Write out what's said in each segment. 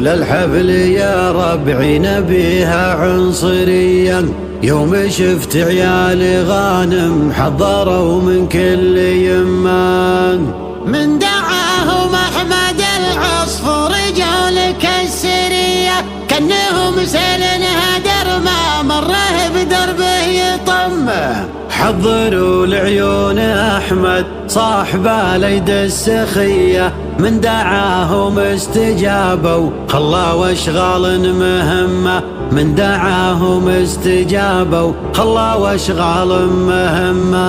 للحفل يا ربعي نبيها عنصريا. يوم شفت عيال غانم حضروا من كل يمان، من دعاهم أحمد العصفور جو لك السرية، كأنهم سيل هدر ما مره بدربه يطمه. حضروا لعيون أحمد صاحب اليد السخية، من دعاهم استجابوا خلوا أشغال مهمة، من دعاهم استجابوا خلوا أشغال مهمة.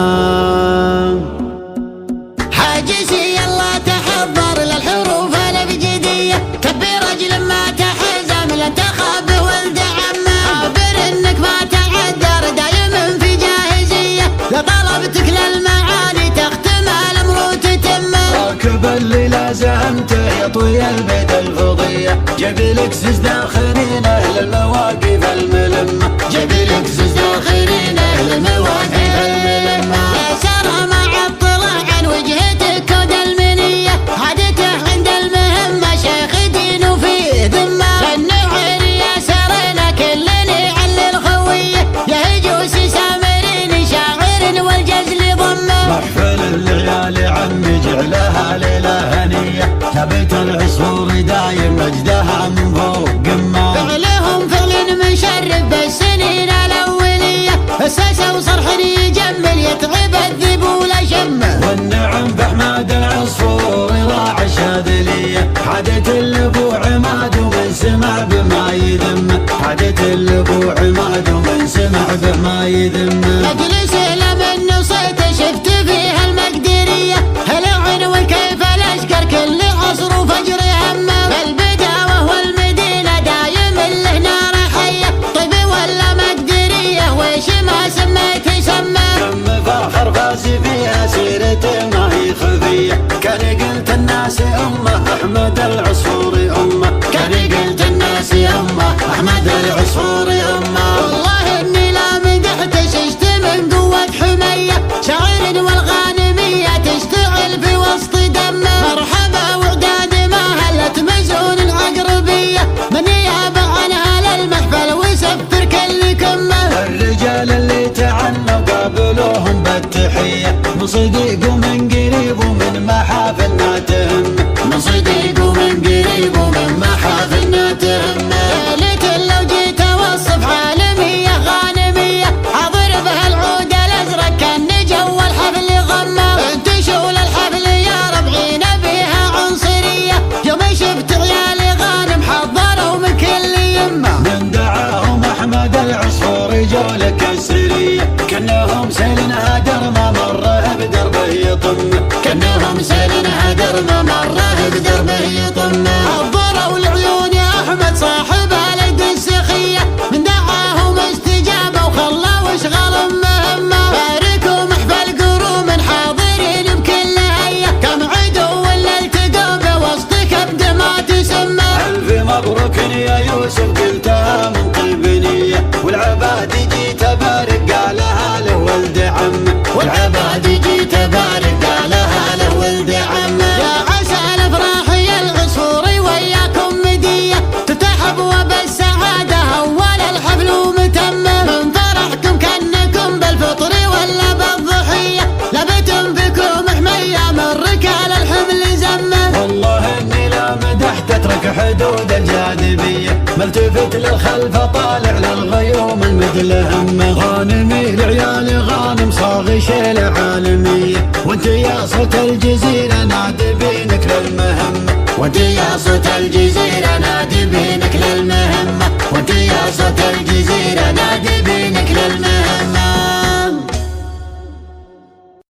حاجسي يلا تحضر للحروف الابجدية، كبر رجل ما تحزم لا تخاف ولد عمه، خبر انك ما تعذر دايم في جاهزية، لطلبتك للمعاني تختم الامر وتتمه. راكب اللي لازمته يطوي البيت الفضية، جيب لك زز داخلين اهل المواقف الملمة، جيب لك زز داخلين اهل المواقف الملمة. يا سارة مع الطلع عن وجهتك ود المنية، عادته عند المهمة شيخ دين وفيه ذمة. غنوا يا سارنا كلنا على الخوية، يا هجوس سامرين شاعر والجزل ضمه. محفل العيال عمي جعلها ليلة هنية، ثبت العصفور دايم مجدها من فوق قمة. فعلهم فعل مشرف بالسنين الأولية، أساسه وصرح يجمل يتعب الذب ولا شمه. والنعم بأحمد العصفور راعي الشاذلية، عادة الأبو عماد ومن سمع بما يذمه، عادة الأبو عماد ومن سمع بما يذمه. مجلس لمن صيت شفت فيها المقدرية، هلعن وكيف الأشقر كل عصر وفجر همه. البداوة والمدينة دايم له نار حية، طيب ولا مقدرية ويش ما سميت سمه. كم فاخر فازي فيها سيرته ما هي خفية، كان قلت الناس أمه أحمد العصفور أمه، كان قلت الناس أمه أحمد العصفور أمه. والله إني لا مدحت ششت من قوة حمية، شاعر والغانمية تشتعل في وسط دمه. مرحبا وعداد ما هلت مزون العقربية، من يابع عنها للمحفل ويسفر كل كمه. الرجال اللي تعنوا قابلوهم بالتحية، من صديق ومن قريب ومن محافلنا تهم، من صديق ومن قريب ومن محافلنا تهمه. يا ليت لو جيت اوصف عالمية غانمية، حاضر بها العود الازرق كان جو الحفل غمه. انتشوا للحفل يا ربعي نبيها عنصرية، يوم شفت عيال غانم حضروا من كل يمه. من دعاهم أحمد العصفور جولك السرية، كأنهم سيل هدر ما مره بدربه يطمه، كأنهم سيل هدر ما مره بدربه يطمه. حضروا العيون يا أحمد صاحب اليد السخية، من دعاهم استجابة وخلوا اشغال مهمة. باركوا محفل قروم حاضرين بكل هية، كم عدو ولا التقوا بوسطك ابدا ما تسمى. ألف مبروك يا يوسف قلتها من طيب نية، والعباد جيت أبارك قالها له ولد عمه، والعباد جيت أبارك قالها له ولد عمه. يا عسى الأفراح يا العصفور وياكم مدية، تفتح أبواب السعادة أول الحفل ومتمه. من فرحكم كأنكم بالفطر ولا بالضحية، لبتم فيكم حمية من ركال الحمل زمه. والله إني لا مدحت أترك حدود الجاذبية، ملتفت للخلف طالع للغيوم المثل همه. غانمي العيال غانم صاغي شيل عالمية، وانت يا صوت الجزيرة نادي بينك للمهمة، وانت يا صوت الجزيرة نادي بينك للمهمة، وانت يا صوت الجزيرة نادي بينك للمهمة.